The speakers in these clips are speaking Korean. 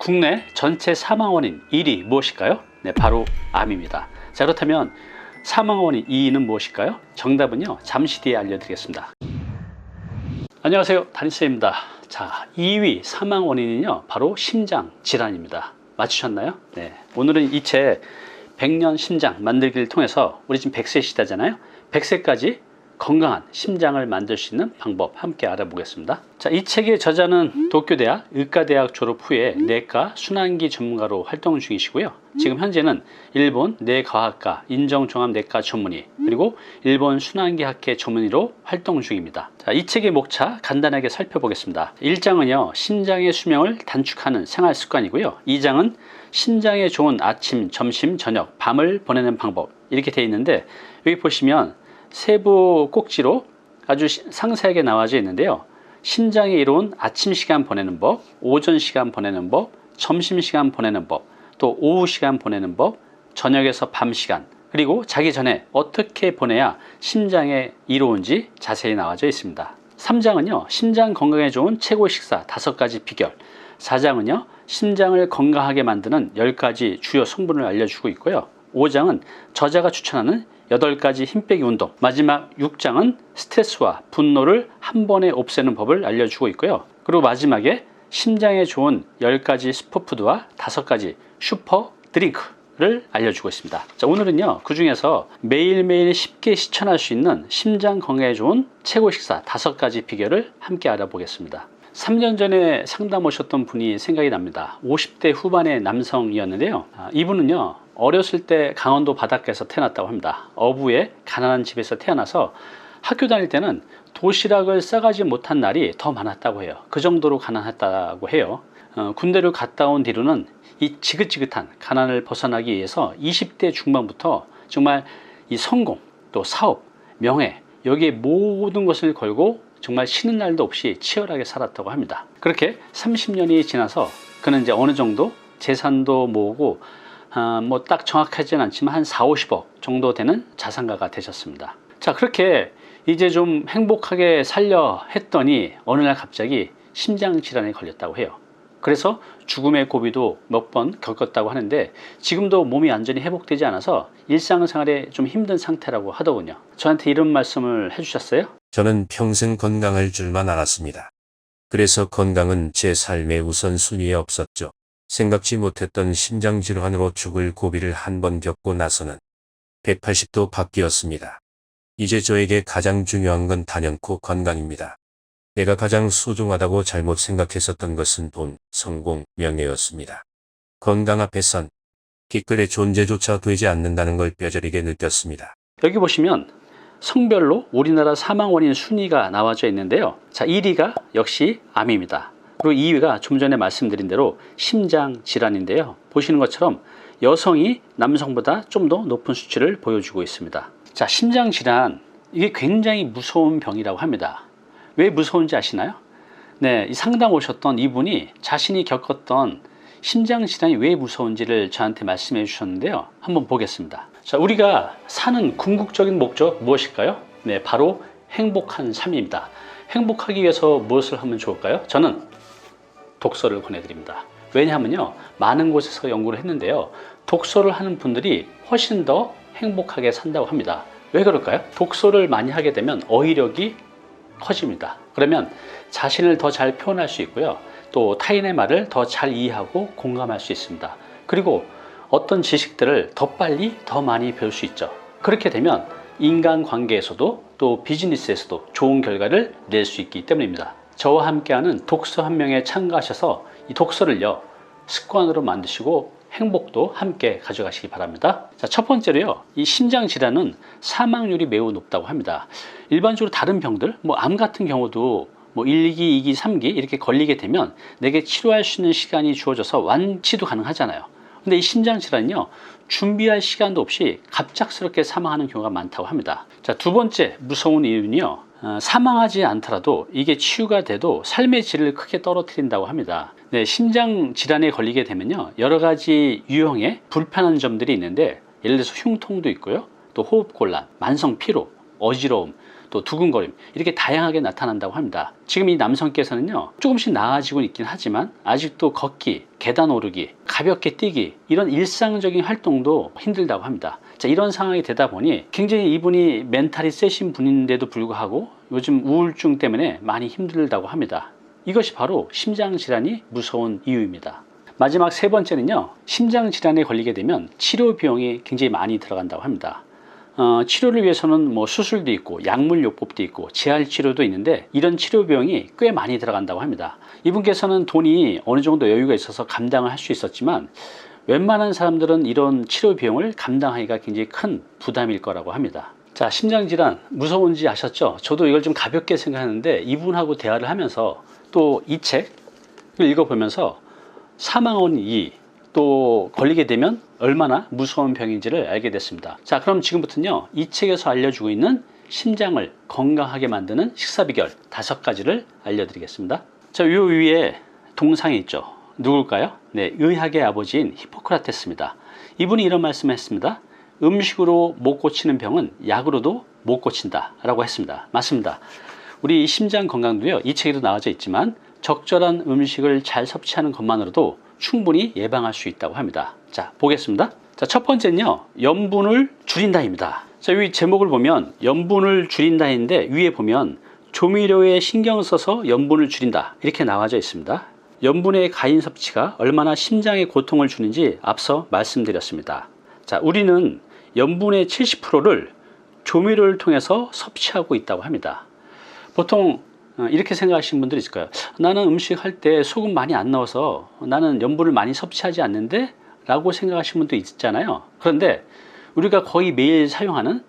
국내 전체 사망 원인 1위 무엇일까요? 네, 바로 암입니다. 자, 그렇다면 사망 원인 2위는 무엇일까요? 정답은요, 잠시 뒤에 알려드리겠습니다. 안녕하세요, 담임쌤입니다. 자, 2위 사망 원인은요, 바로 심장 질환입니다. 맞추셨나요? 네, 오늘은 이 책 100년 심장 만들기를 통해서 우리 지금 100세 시대잖아요. 100세까지 건강한 심장을 만들 수 있는 방법 함께 알아보겠습니다. 자, 이 책의 저자는 도쿄대학 의과대학 졸업 후에 내과 순환기 전문가로 활동 중이시고요. 지금 현재는 일본 뇌과학과 인정종합내과 전문의 그리고 일본 순환기학회 전문의로 활동 중입니다. 자, 이 책의 목차 간단하게 살펴보겠습니다. 1장은요, 심장의 수명을 단축하는 생활 습관이고요. 2장은 심장에 좋은 아침, 점심, 저녁, 밤을 보내는 방법 이렇게 되어 있는데, 여기 보시면 세부 꼭지로 아주 상세하게 나와져 있는데요. 심장에 이로운 아침 시간 보내는 법, 오전 시간 보내는 법, 점심 시간 보내는 법, 또 오후 시간 보내는 법, 저녁에서 밤 시간, 그리고 자기 전에 어떻게 보내야 심장에 이로운지 자세히 나와져 있습니다. 3장은요, 심장 건강에 좋은 최고 식사 5가지 비결, 4장은요, 심장을 건강하게 만드는 10가지 주요 성분을 알려주고 있고요. 5장은 저자가 추천하는 8가지 힘빼기 운동, 마지막 6장은 스트레스와 분노를 한 번에 없애는 법을 알려주고 있고요. 그리고 마지막에 심장에 좋은 10가지 슈퍼푸드와 5가지 슈퍼 드링크를 알려주고 있습니다. 자, 오늘은요, 그 중에서 매일매일 쉽게 실천할 수 있는 심장 건강에 좋은 최고 식사 5가지 비결을 함께 알아보겠습니다. 3년 전에 상담 오셨던 분이 생각이 납니다. 50대 후반의 남성이었는데요. 이분은요, 어렸을 때 강원도 바닷가에서 태어났다고 합니다. 어부의 가난한 집에서 태어나서 학교 다닐 때는 도시락을 싸가지 못한 날이 더 많았다고 해요. 그 정도로 가난했다고 해요. 군대를 갔다 온 뒤로는 이 지긋지긋한 가난을 벗어나기 위해서 20대 중반부터 정말 이 성공, 또 사업, 명예, 여기에 모든 것을 걸고 정말 쉬는 날도 없이 치열하게 살았다고 합니다. 그렇게 30년이 지나서 그는 이제 어느 정도 재산도 모으고 뭐 딱 정확하지는 않지만 한 4, 50억 정도 되는 자산가가 되셨습니다. 자, 그렇게 이제 좀 행복하게 살려 했더니 어느 날 갑자기 심장 질환에 걸렸다고 해요. 그래서 죽음의 고비도 몇 번 겪었다고 하는데 지금도 몸이 완전히 회복되지 않아서 일상생활에 좀 힘든 상태라고 하더군요. 저한테 이런 말씀을 해주셨어요. 저는 평생 건강할 줄만 알았습니다. 그래서 건강은 제 삶의 우선순위에 없었죠. 생각지 못했던 심장질환으로 죽을 고비를 한 번 겪고 나서는 180도 바뀌었습니다. 이제 저에게 가장 중요한 건 단연코 건강입니다. 내가 가장 소중하다고 잘못 생각했었던 것은 돈, 성공, 명예였습니다. 건강 앞에선 기끌의 존재조차 되지 않는다는 걸 뼈저리게 느꼈습니다. 여기 보시면 성별로 우리나라 사망 원인 순위가 나와져 있는데요. 자, 1위가 역시 암입니다. 그리고 2위가 좀 전에 말씀드린 대로 심장 질환인데요. 보시는 것처럼 여성이 남성보다 좀 더 높은 수치를 보여주고 있습니다. 자, 심장 질환, 이게 굉장히 무서운 병이라고 합니다. 왜 무서운지 아시나요? 네, 이 상담 오셨던 이분이 자신이 겪었던 심장 질환이 왜 무서운지를 저한테 말씀해 주셨는데요. 한번 보겠습니다. 자, 우리가 사는 궁극적인 목적 무엇일까요? 네, 바로 행복한 삶입니다. 행복하기 위해서 무엇을 하면 좋을까요? 저는 독서를 권해드립니다. 왜냐하면요, 많은 곳에서 연구를 했는데요, 독서를 하는 분들이 훨씬 더 행복하게 산다고 합니다. 왜 그럴까요? 독서를 많이 하게 되면 어휘력이 커집니다. 그러면 자신을 더 잘 표현할 수 있고요, 또 타인의 말을 더 잘 이해하고 공감할 수 있습니다. 그리고 어떤 지식들을 더 빨리 더 많이 배울 수 있죠. 그렇게 되면 인간관계에서도 또 비즈니스에서도 좋은 결과를 낼 수 있기 때문입니다. 저와 함께하는 독서 한 명에 참가하셔서 이 독서를요, 습관으로 만드시고 행복도 함께 가져가시기 바랍니다. 자, 첫 번째로요, 이 심장 질환은 사망률이 매우 높다고 합니다. 일반적으로 다른 병들, 뭐 암 같은 경우도 뭐 1기, 2기, 3기 이렇게 걸리게 되면 내게 치료할 수 있는 시간이 주어져서 완치도 가능하잖아요. 근데 이 심장 질환은요, 준비할 시간도 없이 갑작스럽게 사망하는 경우가 많다고 합니다. 자, 두 번째 무서운 이유는요, 사망하지 않더라도 이게 치유가 돼도 삶의 질을 크게 떨어뜨린다고 합니다. 네, 심장 질환에 걸리게 되면요, 여러 가지 유형의 불편한 점들이 있는데, 예를 들어서 흉통도 있고요, 또 호흡곤란, 만성 피로, 어지러움, 또 두근거림 이렇게 다양하게 나타난다고 합니다. 지금 이 남성께서는요 조금씩 나아지고 있긴 하지만 아직도 걷기, 계단 오르기, 가볍게 뛰기 이런 일상적인 활동도 힘들다고 합니다. 자, 이런 상황이 되다 보니 굉장히 이분이 멘탈이 세신 분인데도 불구하고 요즘 우울증 때문에 많이 힘들다고 합니다. 이것이 바로 심장질환이 무서운 이유입니다. 마지막 세 번째는요, 심장질환에 걸리게 되면 치료 비용이 굉장히 많이 들어간다고 합니다. 치료를 위해서는 뭐 수술도 있고 약물요법도 있고 재활치료도 있는데 이런 치료 비용이 꽤 많이 들어간다고 합니다. 이분께서는 돈이 어느 정도 여유가 있어서 감당을 할 수 있었지만 웬만한 사람들은 이런 치료 비용을 감당하기가 굉장히 큰 부담일 거라고 합니다. 자, 심장질환 무서운지 아셨죠? 저도 이걸 좀 가볍게 생각하는데 이분하고 대화를 하면서 또 이 책을 읽어보면서 사망원 2, 또 걸리게 되면 얼마나 무서운 병인지를 알게 됐습니다. 자, 그럼 지금부터는요, 이 책에서 알려주고 있는 심장을 건강하게 만드는 식사 비결 5가지를 알려드리겠습니다. 자, 요 위에 동상이 있죠. 누굴까요? 네, 의학의 아버지인 히포크라테스입니다. 이분이 이런 말씀을 했습니다. 음식으로 못 고치는 병은 약으로도 못 고친다 라고 했습니다. 맞습니다. 우리 심장 건강도요, 이 책에도 나와져 있지만 적절한 음식을 잘 섭취하는 것만으로도 충분히 예방할 수 있다고 합니다. 자, 보겠습니다. 자, 첫 번째는요, 염분을 줄인다입니다. 자, 이 제목을 보면 염분을 줄인다인데 위에 보면 조미료에 신경 써서 염분을 줄인다 이렇게 나와져 있습니다. 염분의 가인 섭취가 얼마나 심장에 고통을 주는지 앞서 말씀드렸습니다. 자, 우리는 염분의 70%를 조미료를 통해서 섭취하고 있다고 합니다. 보통 이렇게 생각하시는 분들이 있을 거예요. 나는 음식 할 때 소금 많이 안 넣어서 나는 염분을 많이 섭취하지 않는데 라고 생각하시는 분도 있잖아요. 그런데 우리가 거의 매일 사용하는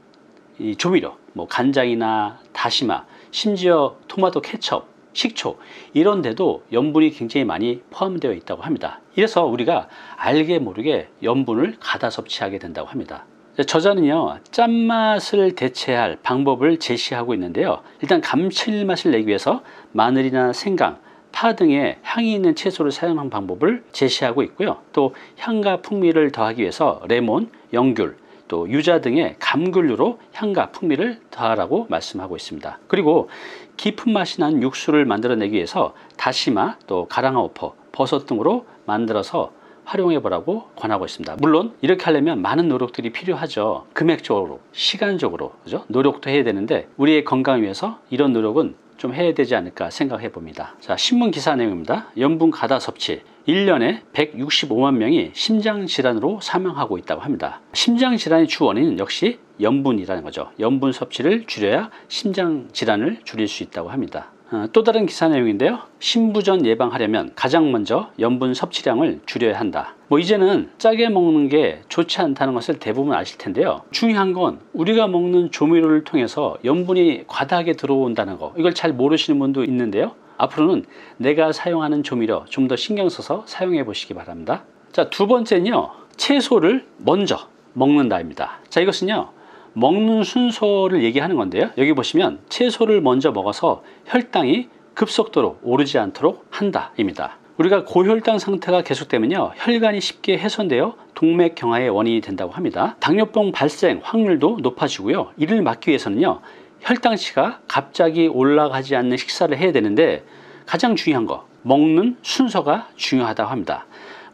이 조미료, 뭐 간장이나 다시마, 심지어 토마토 케첩, 식초 이런 데도 염분이 굉장히 많이 포함되어 있다고 합니다. 이래서 우리가 알게 모르게 염분을 가다 섭취하게 된다고 합니다. 저자는요, 짠맛을 대체할 방법을 제시하고 있는데요, 일단 감칠맛을 내기 위해서 마늘이나 생강, 파 등의 향이 있는 채소를 사용하는 방법을 제시하고 있고요, 또 향과 풍미를 더하기 위해서 레몬, 연귤, 또 유자 등의 감귤류로 향과 풍미를 더하라고 말씀하고 있습니다. 그리고 깊은 맛이 나는 육수를 만들어내기 위해서 다시마, 또 가랑어퍼, 버섯 등으로 만들어서 활용해 보라고 권하고 있습니다. 물론 이렇게 하려면 많은 노력들이 필요하죠. 금액적으로, 시간적으로, 그죠? 노력도 해야 되는데 우리의 건강을 위해서 이런 노력은 좀 해야 되지 않을까 생각해 봅니다. 자, 신문 기사 내용입니다. 염분 가다 섭취 1년에 165만 명이 심장질환으로 사망하고 있다고 합니다. 심장질환의 주 원인은 역시 염분이라는 거죠. 염분 섭취를 줄여야 심장질환을 줄일 수 있다고 합니다. 또 다른 기사 내용인데요, 신부전 예방하려면 가장 먼저 염분 섭취량을 줄여야 한다. 뭐 이제는 짜게 먹는 게 좋지 않다는 것을 대부분 아실 텐데요, 중요한 건 우리가 먹는 조미료를 통해서 염분이 과다하게 들어온다는 거, 이걸 잘 모르시는 분도 있는데요, 앞으로는 내가 사용하는 조미료 좀 더 신경 써서 사용해 보시기 바랍니다. 자, 두 번째는요, 채소를 먼저 먹는다입니다. 자, 이것은요, 먹는 순서를 얘기하는 건데요, 여기 보시면 채소를 먼저 먹어서 혈당이 급속도로 오르지 않도록 한다 입니다. 우리가 고혈당 상태가 계속되면요, 혈관이 쉽게 훼손되어 동맥경화의 원인이 된다고 합니다. 당뇨병 발생 확률도 높아지고요, 이를 막기 위해서는요, 혈당치가 갑자기 올라가지 않는 식사를 해야 되는데 가장 중요한 거, 먹는 순서가 중요하다고 합니다.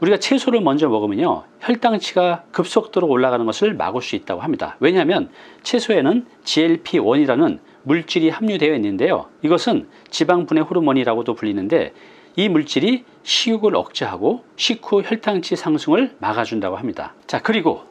우리가 채소를 먼저 먹으면요, 혈당치가 급속도로 올라가는 것을 막을 수 있다고 합니다. 왜냐하면 채소에는 GLP-1이라는 물질이 함유되어 있는데요, 이것은 지방분해 호르몬이라고도 불리는데 이 물질이 식욕을 억제하고 식후 혈당치 상승을 막아준다고 합니다. 자, 그리고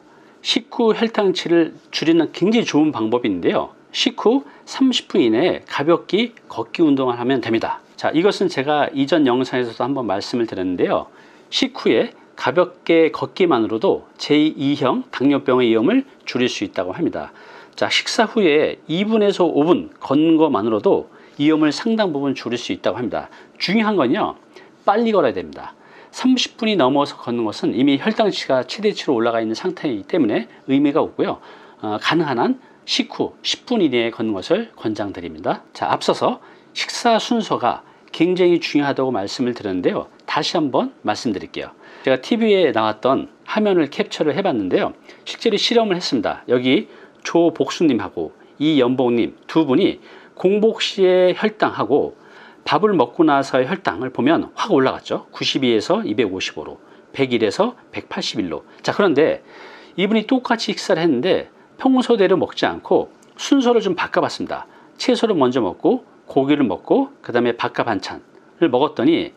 식후 혈당치를 줄이는 굉장히 좋은 방법이 있는데요, 식후 30분 이내에 가볍게 걷기 운동을 하면 됩니다. 자, 이것은 제가 이전 영상에서도 한번 말씀을 드렸는데요, 식후에 가볍게 걷기만으로도 제2형 당뇨병의 위험을 줄일 수 있다고 합니다. 자, 식사 후에 2분에서 5분 걷는 것만으로도 위험을 상당 부분 줄일 수 있다고 합니다. 중요한 건요, 빨리 걸어야 됩니다. 30분이 넘어서 걷는 것은 이미 혈당치가 최대치로 올라가 있는 상태이기 때문에 의미가 없고요, 가능한 한 식후 10분 이내에 걷는 것을 권장드립니다. 자, 앞서서 식사 순서가 굉장히 중요하다고 말씀을 드렸는데요, 다시 한번 말씀드릴게요. 제가 TV에 나왔던 화면을 캡처를 해봤는데요, 실제로 실험을 했습니다. 여기 조복수님하고 이연봉님 두 분이 공복 시에 혈당하고 밥을 먹고 나서의 혈당을 보면 확 올라갔죠. 92에서 255로, 101에서 181로. 자, 그런데 이분이 똑같이 식사를 했는데 평소대로 먹지 않고 순서를 좀 바꿔봤습니다. 채소를 먼저 먹고 고기를 먹고 그 다음에 밥과 반찬을 먹었더니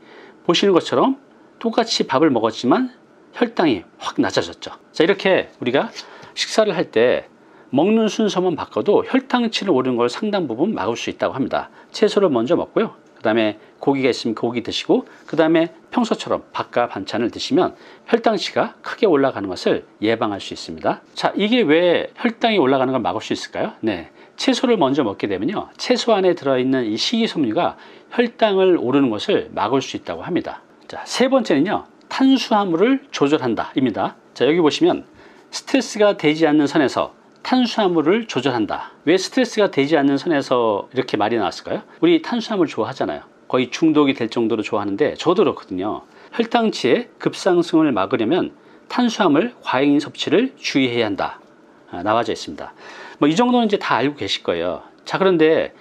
보시는 것처럼 똑같이 밥을 먹었지만 혈당이 확 낮아졌죠. 자, 이렇게 우리가 식사를 할 때 먹는 순서만 바꿔도 혈당치를 오르는 걸 상당 부분 막을 수 있다고 합니다. 채소를 먼저 먹고요. 그 다음에 고기가 있으면 고기 드시고 그 다음에 평소처럼 밥과 반찬을 드시면 혈당치가 크게 올라가는 것을 예방할 수 있습니다. 자, 이게 왜 혈당이 올라가는 걸 막을 수 있을까요? 네, 채소를 먼저 먹게 되면요, 채소 안에 들어있는 이 식이섬유가 혈당을 오르는 것을 막을 수 있다고 합니다. 자, 세 번째는요, 탄수화물을 조절한다 입니다. 자, 여기 보시면 스트레스가 되지 않는 선에서 탄수화물을 조절한다. 왜 스트레스가 되지 않는 선에서 이렇게 말이 나왔을까요? 우리 탄수화물 좋아하잖아요. 거의 중독이 될 정도로 좋아하는데 저도 그렇거든요. 혈당치의 급상승을 막으려면 탄수화물 과잉 섭취를 주의해야 한다. 나와져 있습니다. 뭐 이 정도는 이제 다 알고 계실 거예요. 자, 그런데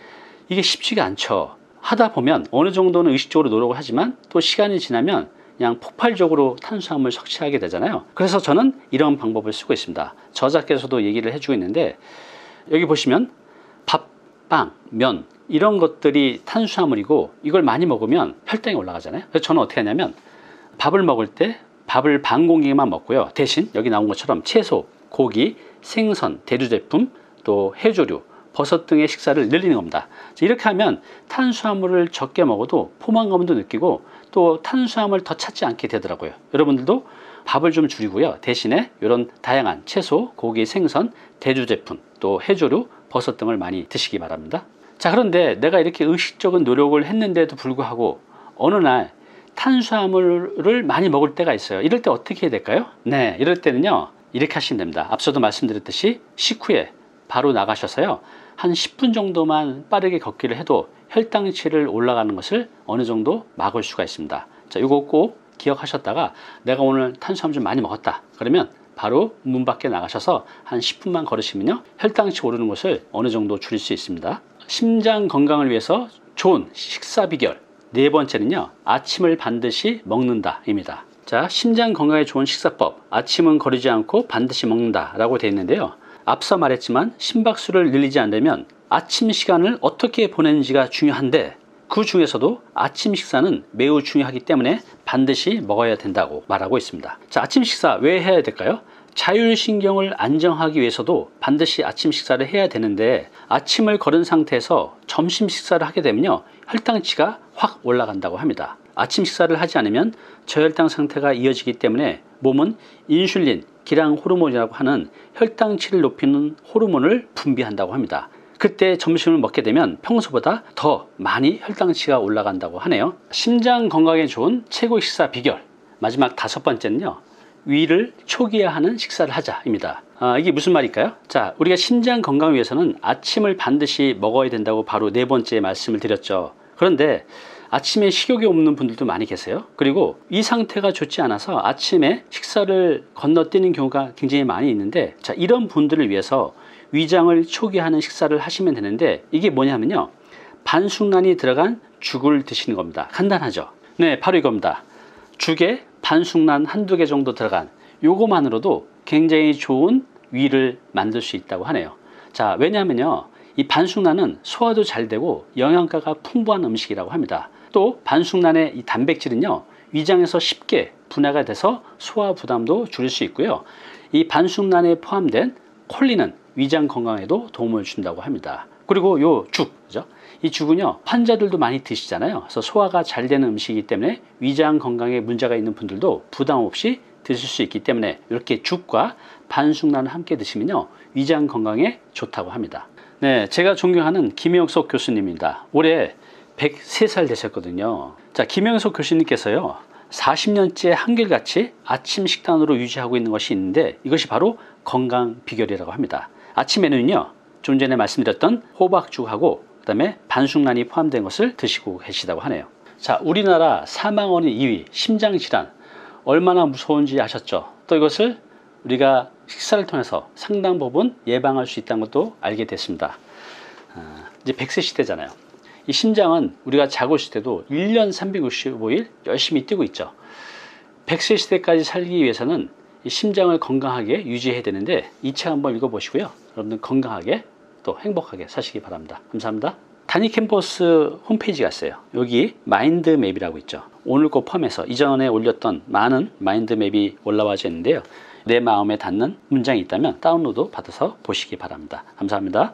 이게 쉽지가 않죠. 하다 보면 어느 정도는 의식적으로 노력을 하지만 또 시간이 지나면 그냥 폭발적으로 탄수화물 섭취하게 되잖아요. 그래서 저는 이런 방법을 쓰고 있습니다. 저자께서도 얘기를 해주고 있는데 여기 보시면 밥, 빵, 면 이런 것들이 탄수화물이고 이걸 많이 먹으면 혈당이 올라가잖아요. 그래서 저는 어떻게 하냐면 밥을 먹을 때 밥을 반 공기만 먹고요. 대신 여기 나온 것처럼 채소, 고기, 생선, 대두 제품, 또 해조류, 버섯 등의 식사를 늘리는 겁니다. 이렇게 하면 탄수화물을 적게 먹어도 포만감도 느끼고 또 탄수화물 더 찾지 않게 되더라고요. 여러분들도 밥을 좀 줄이고요. 대신에 이런 다양한 채소, 고기, 생선, 대두 제품, 또 해조류, 버섯 등을 많이 드시기 바랍니다. 자, 그런데 내가 이렇게 의식적인 노력을 했는데도 불구하고 어느 날 탄수화물을 많이 먹을 때가 있어요. 이럴 때 어떻게 해야 될까요? 네, 이럴 때는요, 이렇게 하시면 됩니다. 앞서도 말씀드렸듯이 식후에 바로 나가셔서요, 한 10분 정도만 빠르게 걷기를 해도 혈당치를 올라가는 것을 어느 정도 막을 수가 있습니다. 자, 이거 꼭 기억하셨다가 내가 오늘 탄수화물 좀 많이 먹었다 그러면 바로 문 밖에 나가셔서 한 10분만 걸으시면요, 혈당치 오르는 것을 어느 정도 줄일 수 있습니다. 심장 건강을 위해서 좋은 식사 비결 네 번째는요, 아침을 반드시 먹는다 입니다. 자, 심장 건강에 좋은 식사법, 아침은 거르지 않고 반드시 먹는다 라고 되어 있는데요, 앞서 말했지만 심박수를 늘리지 않으려면 아침 시간을 어떻게 보내는지가 중요한데 그 중에서도 아침 식사는 매우 중요하기 때문에 반드시 먹어야 된다고 말하고 있습니다. 자, 아침 식사 왜 해야 될까요? 자율신경을 안정하기 위해서도 반드시 아침 식사를 해야 되는데 아침을 거른 상태에서 점심 식사를 하게 되면요, 혈당치가 확 올라간다고 합니다. 아침 식사를 하지 않으면 저혈당 상태가 이어지기 때문에 몸은 인슐린, 기랑 호르몬이라고 하는 혈당치를 높이는 호르몬을 분비한다고 합니다. 그때 점심을 먹게 되면 평소보다 더 많이 혈당치가 올라간다고 하네요. 심장 건강에 좋은 최고 식사 비결 마지막 다섯 번째는요, 위를 초기화하는 식사를 하자입니다. 이게 무슨 말일까요? 자, 우리가 심장 건강을 위해서는 아침을 반드시 먹어야 된다고 바로 네 번째 말씀을 드렸죠. 그런데 아침에 식욕이 없는 분들도 많이 계세요. 그리고 이 상태가 좋지 않아서 아침에 식사를 건너뛰는 경우가 굉장히 많이 있는데, 자, 이런 분들을 위해서 위장을 초기화하는 식사를 하시면 되는데 이게 뭐냐면요, 반숙란이 들어간 죽을 드시는 겁니다. 간단하죠? 네, 바로 이겁니다. 죽에 반숙란 한두 개 정도 들어간 요거만으로도 굉장히 좋은 위를 만들 수 있다고 하네요. 자, 왜냐하면요, 이 반숙란은 소화도 잘 되고 영양가가 풍부한 음식이라고 합니다. 또 반숙란의 이 단백질은요, 위장에서 쉽게 분해가 돼서 소화 부담도 줄일 수 있고요, 이 반숙란에 포함된 콜린은 위장 건강에도 도움을 준다고 합니다. 그리고 요 죽, 그죠? 이 죽은요, 환자들도 많이 드시잖아요. 그래서 소화가 잘 되는 음식이기 때문에 위장 건강에 문제가 있는 분들도 부담 없이 드실 수 있기 때문에 이렇게 죽과 반숙란을 함께 드시면요, 위장 건강에 좋다고 합니다. 네, 제가 존경하는 김영석 교수님입니다. 올해 103살 되셨거든요. 자, 김영석 교수님께서요, 40년째 한결같이 아침 식단으로 유지하고 있는 것이 있는데 이것이 바로 건강 비결이라고 합니다. 아침에는요, 좀 전에 말씀드렸던 호박죽하고 그 다음에 반숙란이 포함된 것을 드시고 계시다고 하네요. 자, 우리나라 사망원인 2위 심장질환 얼마나 무서운지 아셨죠? 또 이것을 우리가 식사를 통해서 상당 부분 예방할 수 있다는 것도 알게 됐습니다. 이제 100세 시대잖아요. 이 심장은 우리가 자고 있을 때도 1년 365일 열심히 뛰고 있죠. 100세 시대까지 살기 위해서는 이 심장을 건강하게 유지해야 되는데 이 책 한번 읽어보시고요. 여러분들 건강하게 또 행복하게 사시기 바랍니다. 감사합니다. 단위 캠퍼스 홈페이지가 있어요. 여기 마인드맵이라고 있죠. 오늘 거 포함해서 이전에 올렸던 많은 마인드맵이 올라와 있는데요. 내 마음에 닿는 문장이 있다면 다운로드 받아서 보시기 바랍니다. 감사합니다.